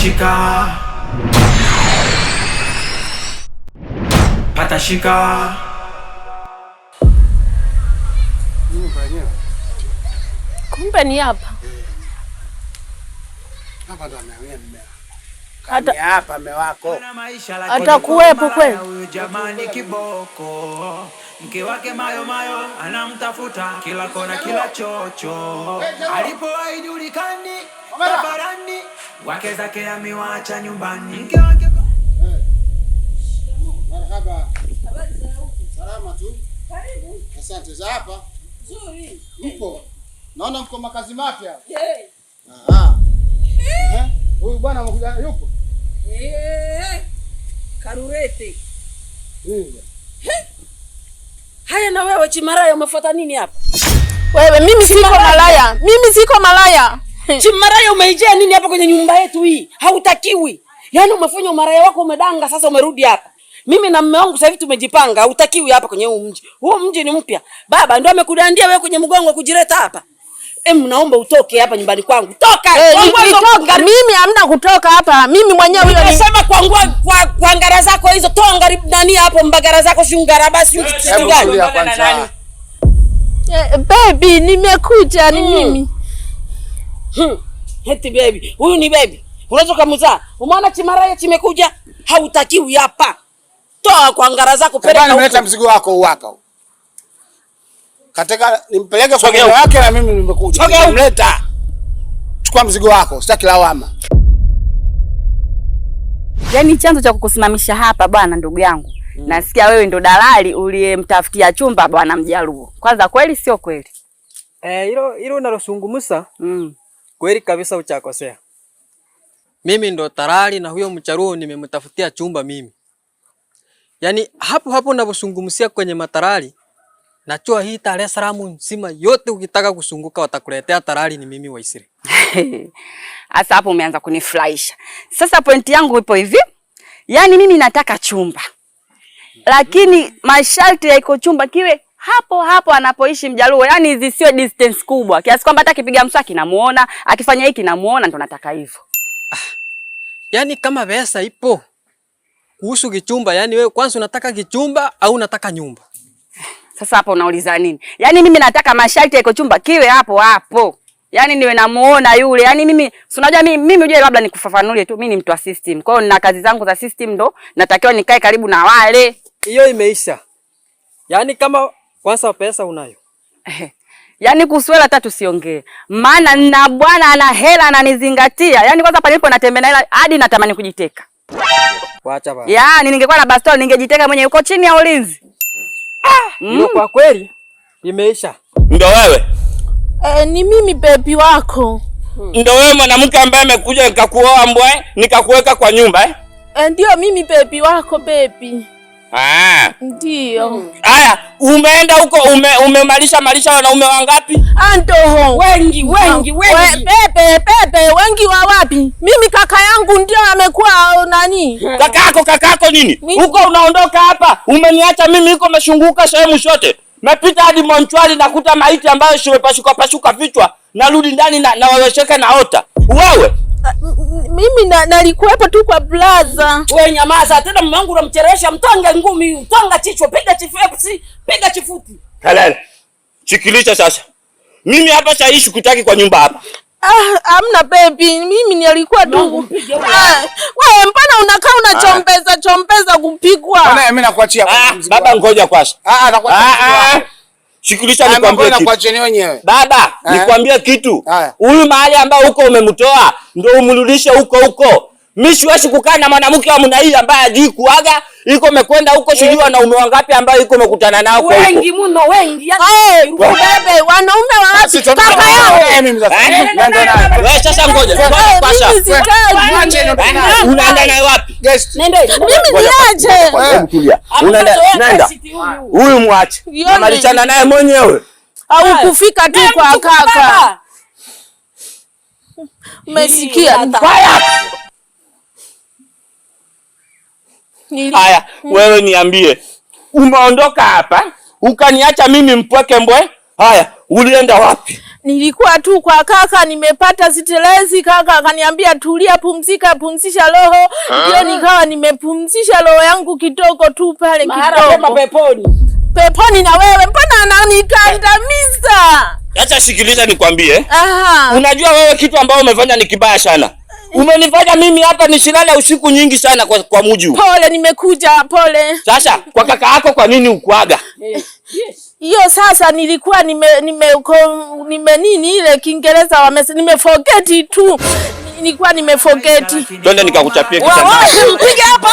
patashika, patashika. Kumbe ni hapa. Hapa ndo amehamia mmea. Hata hapa mme wako. Atakuwepo kweli? Jamani kiboko. Mke wake mayo mayo anamtafuta kila kona kila chocho. Alipo haijulikani barabarani, wake zake amewaacha nyumbani. Mke wake marhaba. Salama tu. Karibu. Asante za hapa. Nzuri. Upo. Naona mko makazi mapya. Aha. Huyu bwana amekuja yupo? Karurete. Haya na wewe Chimarayo umefuata nini hapa? Wewe mimi siko malaya. Mimi siko malaya. Chimarayo umeijia nini hapa kwenye nyumba yetu hii? Hautakiwi. Yaani umefanya umaraya wako umedanga sasa umerudi hapa. Mimi na mume wangu sasa hivi tumejipanga, hautakiwi hapa kwenye huu mji. Huu mji ni mpya. Baba ndio amekudandia wewe kwenye mgongo kujileta hapa. Naomba utoke hapa nyumbani kwangu. Toka. Mimi hamna kutoka hapa. Mimi mwenyewe huyo nasema kwa ngara zako hizo toa ngari nani hapo mbagara zako shungara basi kitu gani? Baby nimekuja ni mimi. Heti baby. Huyu ni baby. Unaweza kumzaa. Umeona Chimaraya chimekuja? Hautakiwi hapa. Toa kwa ngara zako peleka. Nimeleta mzigo wako huu hapa. Kataka nimpeleke kwa mke wake na mimi nimekuja. Nimleta. Chukua mzigo wako, sitaki lawama. Yaani chanzo cha kukusimamisha hapa bwana ndugu yangu. Nasikia wewe ndo dalali uliyemtafutia chumba bwana Mjaluo. Kwanza kweli sio kweli? Hilo unalosungumusa kweli kabisa uchakosea. Mimi ndo dalali na huyo Mjaluo nimemtafutia chumba mimi. Yaani hapo unaposungumzia kwenye matarali, najua hii Dar es Salaam nzima yote ukitaka kusunguka watakuletea dalali ni mimi Waisiri. Asa hapo umeanza kunifurahisha. Sasa pointi yangu ipo hivi. Yaani mimi nataka chumba. Lakini masharti ya iko chumba kiwe hapo anapoishi Mjaluo. Yaani zisiwe distance kubwa. Kiasi kwamba hata akipiga mswaki namuona, akifanya hiki namuona, ndo nataka hivyo. Yaani kama pesa ipo kuhusu kichumba, yaani wewe kwanza unataka kichumba au unataka nyumba? Sasa hapo unauliza nini? Yaani mimi nataka masharti ya iko chumba kiwe hapo. Yaani niwe namuona yule. Yaani mimi si unajua mimi unajua labda nikufafanulie tu, mimi ni mtu wa system. Kwa hiyo nina kazi zangu za system ndo natakiwa nikae karibu na wale. Hiyo imeisha. Yaani kama kwanza pesa unayo. Yaani kusuela hata tusiongee. Maana na bwana ana hela ananizingatia. Yaani kwanza pale nipo natembea na hela hadi natamani kujiteka. Waacha baba. Yaani ningekuwa na bastola ningejiteka mwenyewe uko chini ya ulinzi. Ndio kwa kweli imeisha. Ndio wewe? Ni mimi baby wako. Ndio wewe mwanamke ambaye amekuja nikakuoa mbwe, nikakuweka kwa nyumba Ndio mimi baby wako baby. Ndio. Haya, umeenda huko umemalisha wanaume wangapi? Ndio. Wengi. Pepe, wengi wa wapi? Mimi kaka yangu ndio amekuwa nani? Kakako nini? Huko unaondoka hapa, umeniacha mimi huko meshunguka sehemu zote. Napita hadi Montreal nakuta maiti ambayo shimepashuka vichwa. Narudi ndani na wawesheka na ota. Wewe? Mimi nalikuwepo tu kwa blaza. Wewe nyamaza, tena mume wangu unamcheresha, mtonge ngumi, mtonga chichwa, piga chifupi, piga chifuti. Halala. Chikilisha sasa. Mimi hapa saishi kutaki kwa nyumba hapa. Hamna baby, mimi nilikuwa tu. Wewe mbona unakaa chompeza kupigwa? Bwana mimi nakuachia baba ngoja kwanza. Nakuachia. Shikilisha nikwambie kitu. Nakuachia wenyewe. Baba, nikwambie kitu. Huyu mahali ambao huko umemtoa ndio umrudishe huko. Mimi siwezi kukaa na mwanamke wa mna hii ambaye hajui kuaga, iko umekwenda huko sijui wanaume wangapi ambao iko umekutana nao kwa huko. Wengi mno, wengi. Bebe, wanaume wa wapi? Kaka yao. Mimi sasa. Wewe sasa ngoja. Unaenda naye wapi? Nenda. Mimi niaje? Hebu tulia. Unaenda. Huyu mwache. Malichana naye mwenyewe. Au kufika tu kwa kaka. Umesikia? Haya, wewe niambie. Umeondoka hapa, ukaniacha mimi mpweke mbwe? Haya, ulienda wapi? Nilikuwa tu kwa kaka, nimepata sitelezi. Kaka akaniambia tulia, pumzika, pumzisha roho. Ndio nikawa nimepumzisha roho yangu kidogo tu pale kidogo. Peponi na wewe, mbona ananikandamiza? Acha sikiliza nikwambie. Unajua wewe kitu ambao umefanya ni kibaya sana. Umenifanya mimi hapa nisilale usiku nyingi sana kwa muju. Pole, nimekuja, pole. Sasa kwa kaka yako kwa nini ukuaga? Hiyo sasa nilikuwa nime nini ile Kiingereza nimeforget tu. Nilikuwa nimeforget. Twende nikakuchapie kitanda. Piga hapo.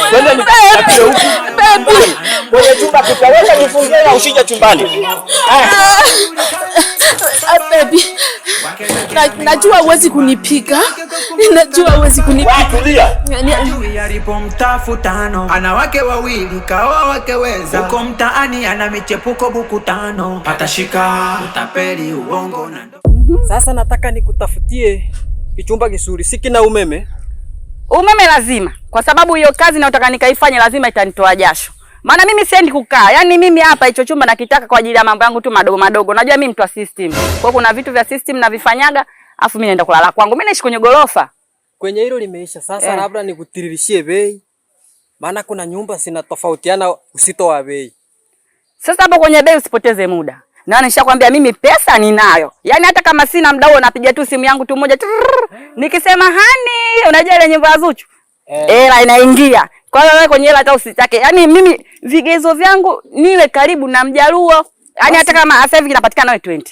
Twende nikakuchapie huko. Baby. Kwenye chumba kitaweza nifungie na usije chumbani. Baby. Najua huwezi kunipika. Najua huwezi kunipika. Tulia. Ajui alipomtafutano, ana wake wawili kaoa wake weza. Uko mtaani ana michepuko buku 5. Patashika utapeli uongo na Sasa nataka nikutafutie kichumba kizuri, si kina umeme. Umeme lazima, kwa sababu hiyo kazi nataka nikaifanye lazima itanitoa jasho. Maana mimi siendi kukaa. Yaani mimi hapa hicho chumba nakitaka kwa ajili ya mambo yangu tu madogo madogo. Unajua mimi mtu wa system. Kwa kuna vitu vya system navifanyaga, afu mimi naenda kulala kwangu. Mimi naishi kwenye gorofa. Kwenye hilo limeisha. Sasa labda nikutiririshie bei. Maana kuna nyumba zinatofautiana uzito wa bei. Sasa hapo kwenye bei usipoteze muda. Na nishakwambia mimi pesa ninayo. Yaani hata kama sina muda huo napiga tu simu yangu tu moja. Nikisema hani, unajua ile nyimbo ya Zuchu? Hela inaingia. Kwa hiyo wewe kwenye hela hata usitake. Yaani mimi vigezo vyangu niwe karibu na Mjaluo. Yaani hata kama sasa hivi kinapatikana wewe 20.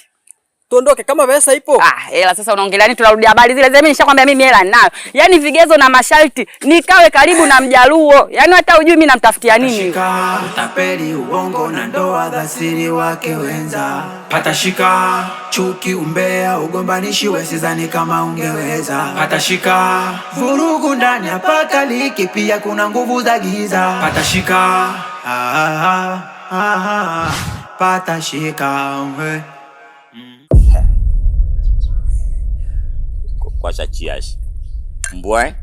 Tuondoke kama pesa ipo. Hela sasa unaongelea nini? Tunarudi habari zile zile. Mimi nishakwambia mimi hela ninayo. Yaani vigezo na masharti nikawe karibu na Mjaluo. Yaani hata hujui mimi namtafutia nini. Utapeli uongo na ndoa dhasiri wake wenza. Patashika chuki, umbea, ugombanishi, wesizani kama ungeweza. Patashika vurugu ndani ya pakaliki, pia kuna nguvu za giza. Patashika patashika Kwa chachiashi mbwe.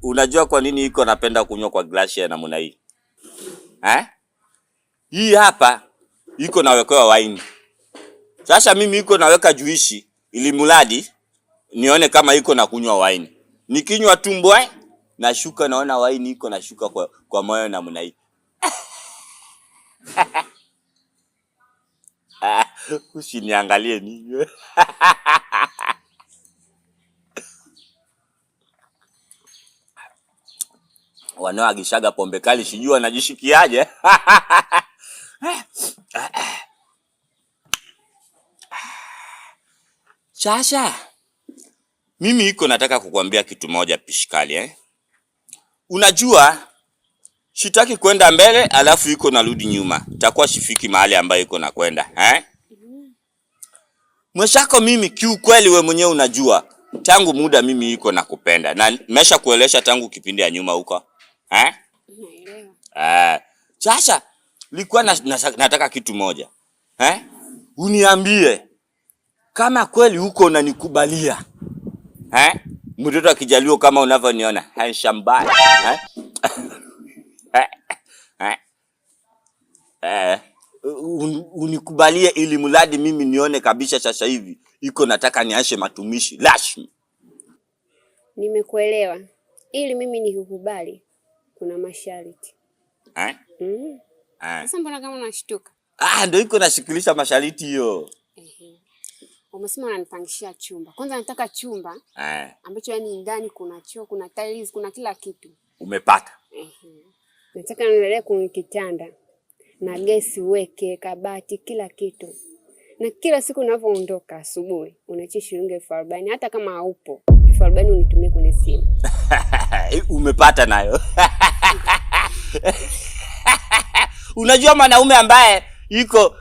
Unajua kwa nini iko napenda kunywa kwa glasi ya namna hii? Hii hapa iko nawekewa wine. Sasa mimi iko naweka juishi ili muladi nione kama iko na kunywa wine. Nikinywa tu mbwe na shuka, naona wine iko na shuka kwa moyo namna hii. Usiniangalie nini. Wanaoagishaga pombe kali sijui wanajishikiaje. Sasa mimi iko nataka kukuambia kitu moja pishikali Unajua shitaki kwenda mbele alafu iko narudi nyuma. Takuwa shifiki mahali ambayo iko na kwenda, Mweshako mimi kiukweli we mwenyewe unajua tangu muda mimi iko nakupenda. Na nimesha kuelesha tangu kipindi ya nyuma huko. Sasa nilikuwa nataka kitu moja. Uniambie kama kweli huko unanikubalia. Mtoto akijalio kama unavyoniona, hanshambaya. Unikubalie ili muladi mimi nione kabisa sasa hivi iko nataka niashe matumishi rasmi. Nimekuelewa. Ili mimi nikukubali kuna masharti. Sasa mbona kama unashtuka? Ndio iko nashikilisha masharti hiyo. Umesema unanipangishia chumba. Kwanza nataka chumba ambacho yani ndani kuna choo, kuna tiles, kuna kila kitu. Umepata? Nataka nilelee kwenye kitanda. Na gesi uweke, kabati, kila kitu. Na kila siku unapoondoka asubuhi unaacha shilingi 40,000 hata kama haupo. 40,000 unitumie kwenye simu. Umepata nayo. Unajua mwanaume ambaye yuko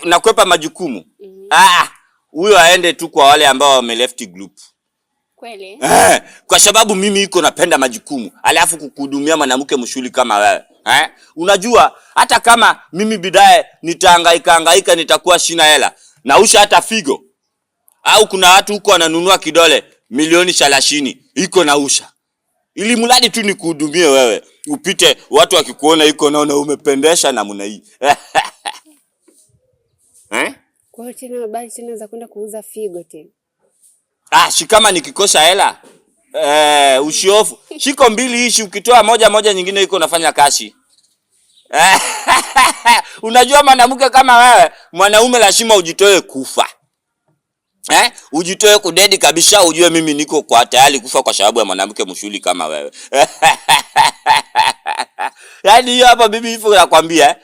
nakwepa majukumu. Huyo aende tu kwa wale ambao wame left group. Kweli? Kwa sababu mimi iko napenda majukumu. Alafu kukuhudumia mwanamke mshuli kama wewe. Unajua hata kama mimi bidaye nitahangaika nitakuwa sina hela. Nausha hata figo. Au kuna watu huko wananunua kidole milioni 30 iko nausha. Ili muladi tu nikuhudumie wewe. Upite watu wakikuona iko naona umependesha namna hii. Kwa hiyo tena habari tena za kwenda kuuza figo tena. Kama nikikosa hela ushiofu. Shiko mbili hishi ukitoa moja nyingine iko nafanya kazi. Unajua mwanamke kama wewe, mwanaume lazima ujitoe kufa. Ujitoe kudedi kabisa, ujue mimi niko kwa tayari kufa kwa sababu ya mwanamke mshuli kama wewe. Yaani hiyo hapa bibi hivyo nakwambia,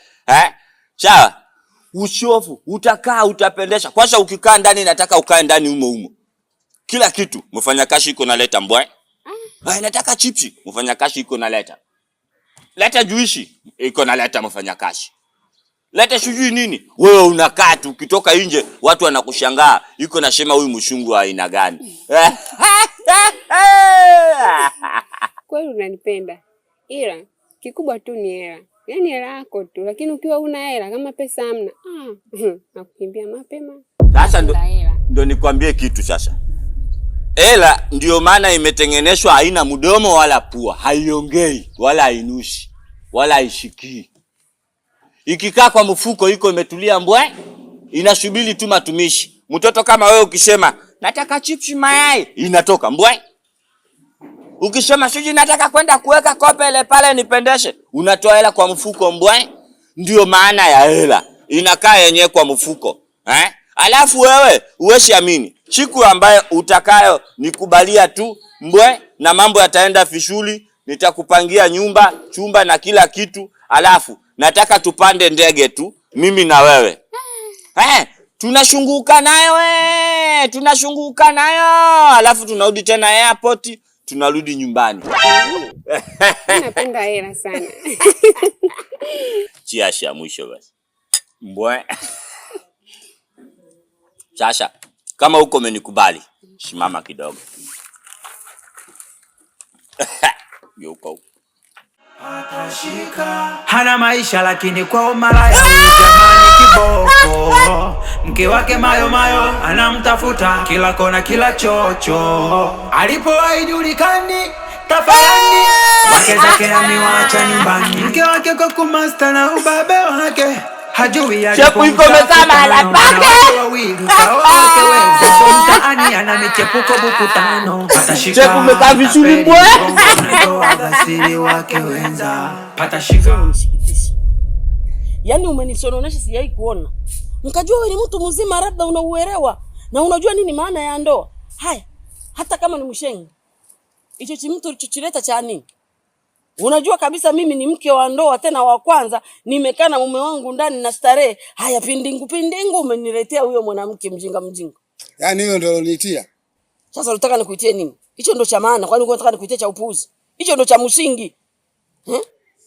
sawa? Usiofu, utakaa utapendesha. Kwanza ukikaa ndani nataka ukae ndani humo. Kila kitu mfanya kazi iko naleta mbwe. Nataka chipsi, mfanya kazi iko naleta. Leta juishi, iko naleta mfanya kazi. Leta sijui nini. Wewe unakaa tu, ukitoka nje watu wanakushangaa. Iko nasema huyu mshungu wa aina gani? Kweli unanipenda. Ila kikubwa tu ni hela. Yaani hela yako tu, lakini ukiwa una hela kama pesa hamna, nakukimbia mapema. Sasa ndo nikwambie kitu sasa. Hela ndio maana imetengenezwa haina mdomo wala pua, haiongei wala hainushi wala haishikii. Ikikaa kwa mfuko iko imetulia mbwe, inasubiri tu matumishi. Mtoto kama wewe ukisema nataka chips mayai, inatoka mbwe. Ukisema siji nataka kwenda kuweka kopele pale nipendeshe, unatoa hela kwa mfuko mbwe. Ndio maana ya hela, inakaa yenyewe kwa mfuko. Alafu wewe uweshi amini, siku ambayo utakayo nikubalia tu mbwe na mambo yataenda vizuri, nitakupangia nyumba, chumba na kila kitu. Alafu nataka tupande ndege tu, mimi na wewe. Tunashunguka nayo. Alafu tunarudi tena airport, tunarudi nyumbani. Napenda hela sana. Chiasha mwisho basi. Mbwe. Sasa kama uko umenikubali, simama kidogo. Yuko. Hana maisha lakini kwa umalaya huyu jamani kiboko. Mke wake mayo anamtafuta kila kona kila chocho. Alipo haijulikani tafarani. Wake zake amewaacha nyumbani. Mke wake kwa kumasta na ubabe wake. Hajui ya chepu iko mezama halapake. Mtaani ana michepuko buku 5. Patashika chepu meka vizuri mbwe. Agasiri wake wenza. Patashika. Yaani umenisononesha sijai kuona. Mkajua wewe ni mtu mzima labda unauelewa na unajua nini maana ya ndoa. Haya, hata kama ni mshengi. Hicho chimtu ulichochileta cha nini? Unajua kabisa mimi ni mke wa ndoa tena wa kwanza, nimekaa na mume wangu ndani na starehe. Haya pindingu umeniletea huyo mwanamke mjinga. Yaani hiyo ndio unitia. Sasa unataka nikuitie nini? Hicho ndio cha maana, kwani unataka nikuitie cha upuuzi? Hicho ndio cha msingi.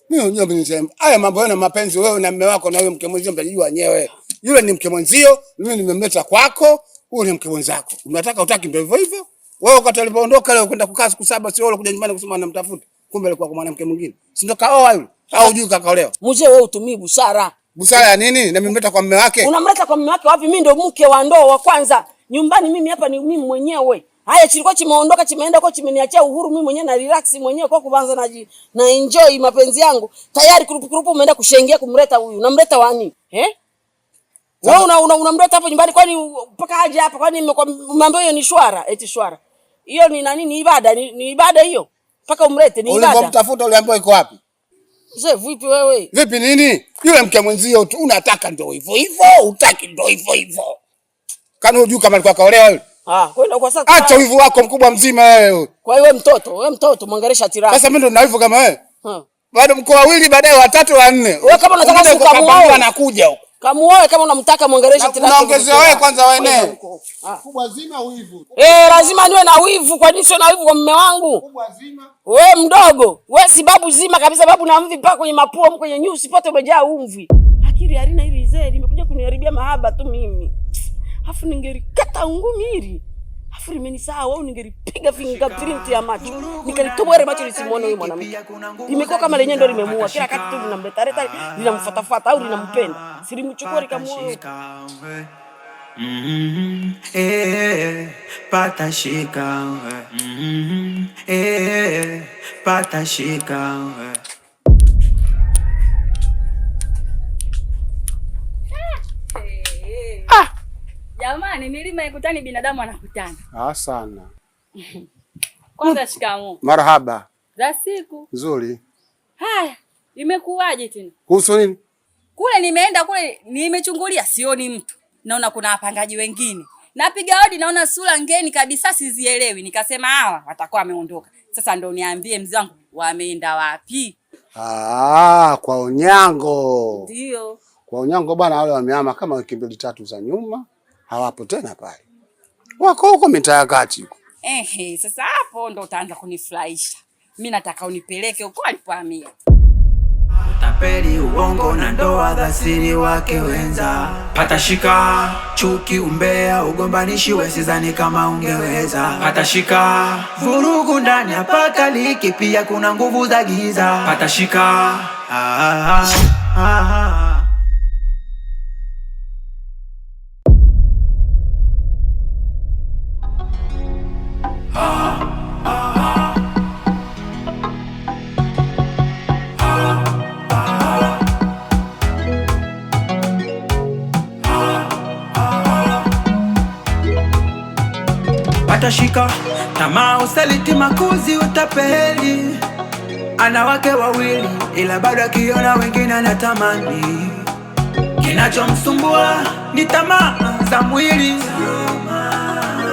Mimi unajua mimi haya mambo yana mapenzi wewe na mume wako na huyo mke mwenzio mtajijua wenyewe. Yule ni mke mwenzio, mimi nimemleta kwako, huyo ni mke mwenzako. Unataka utaki ndio hivyo hivyo. Wewe wakati alipoondoka leo kwenda kukaa siku 7 sio wewe kuja nyumbani kusema anamtafuta. Kumbe alikuwa kwa mwanamke mwingine. Si ndo kaoa yule? Au hujui kakaolewa? Mzee wewe utumii busara. Busara ya nini? Na nimemleta kwa mume wake. Unamleta kwa mume wake wapi? Mimi ndio mke wa ndoa wa kwanza. Nyumbani mimi hapa ni mimi mwenyewe. Haya chilikuwa chimeondoka chimeenda kwa chimeniachia uhuru mimi mwenyewe na relax mwenyewe kwa kuanza na enjoy mapenzi yangu. Tayari kurupu umeenda kushengia kumleta huyu. Unamleta wani? Wewe unamleta hapo nyumbani kwani mpaka aje hapa kwani mambo hiyo ni shwara? Eti shwara. Hiyo ni nani? Ni ibada, ni ibada hiyo. Mpaka umlete ni ibada. Ulipomtafuta uliambiwa iko wapi? Mzee vipi wewe? Vipi nini? Yule mke mwenzio tu unataka ndio hivyo hivyo, utaki ndio hivyo hivyo. Kana hujui kama alikuwa kaolewa yule? Kwenda kwa sasa. Acha wivu wako mkubwa mzima wewe. Kwa hiyo wewe mtoto mwangelesha tiraka. Sasa mimi ndo nina wivu kama wewe. Bado mko wawili baadaye watatu wa 4. Wewe kama unataka kukamuoa anakuja huko. Kamuoe kama unamtaka mwangelesha tiraka. Unaongezea wewe kwanza wewe. Kubwa zima wivu. Lazima niwe na wivu, kwa nini sio na wivu kwa mume wangu? Kubwa zima. Wewe mdogo, wewe si babu zima kabisa, babu na mvi mpaka kwenye mapua, kwenye nyusi pote umejaa umvi. Akili halina hili zee, limekuja kuniharibia mahaba tu mimi. Afu ningelikata ngumi hili. Afu limenisahau au ningelipiga fingerprint ya macho. Nikalitoboa macho lisimuone huyo mwanamke. Limekuwa kama lenyewe ndo limemuua. Kila wakati tu linamleta linamfuatafuata au linampenda. Silimchukua likamuoa. Patashika. Patashika. Jamani, milima ikutani binadamu anakutana. Sana. Kwanza shikamoo. Marhaba. Za siku. Nzuri. Haya, imekuwaje tena? Kuhusu nini? Kule nimeenda kule nimechungulia sioni mtu. Naona kuna wapangaji wengine. Napiga hodi naona sura ngeni kabisa sizielewi. Nikasema hawa watakuwa wameondoka. Sasa ndo niambie mzee wangu wameenda wapi? Kwa Onyango. Ndio. Kwa Onyango bwana, wale wamehama kama wiki 2-3 za nyuma. Hawapo tena pale. Wako huko mitaa ya kati huko. Sasa hapo ndo utaanza kunifurahisha. Mimi nataka unipeleke huko alipohamia. Utapeli, uongo na ndoa za siri wake wenza. Patashika chuki, umbea, ugombanishi, sidhani kama ungeweza. Patashika vurugu ndani ya pakaliki, pia kuna nguvu za giza. Patashika Patashika tamaa, usaliti, makuzi, utapeli. Ana wake wawili ila bado akiona wengine anatamani. Kinachomsumbua ni tamaa za mwili.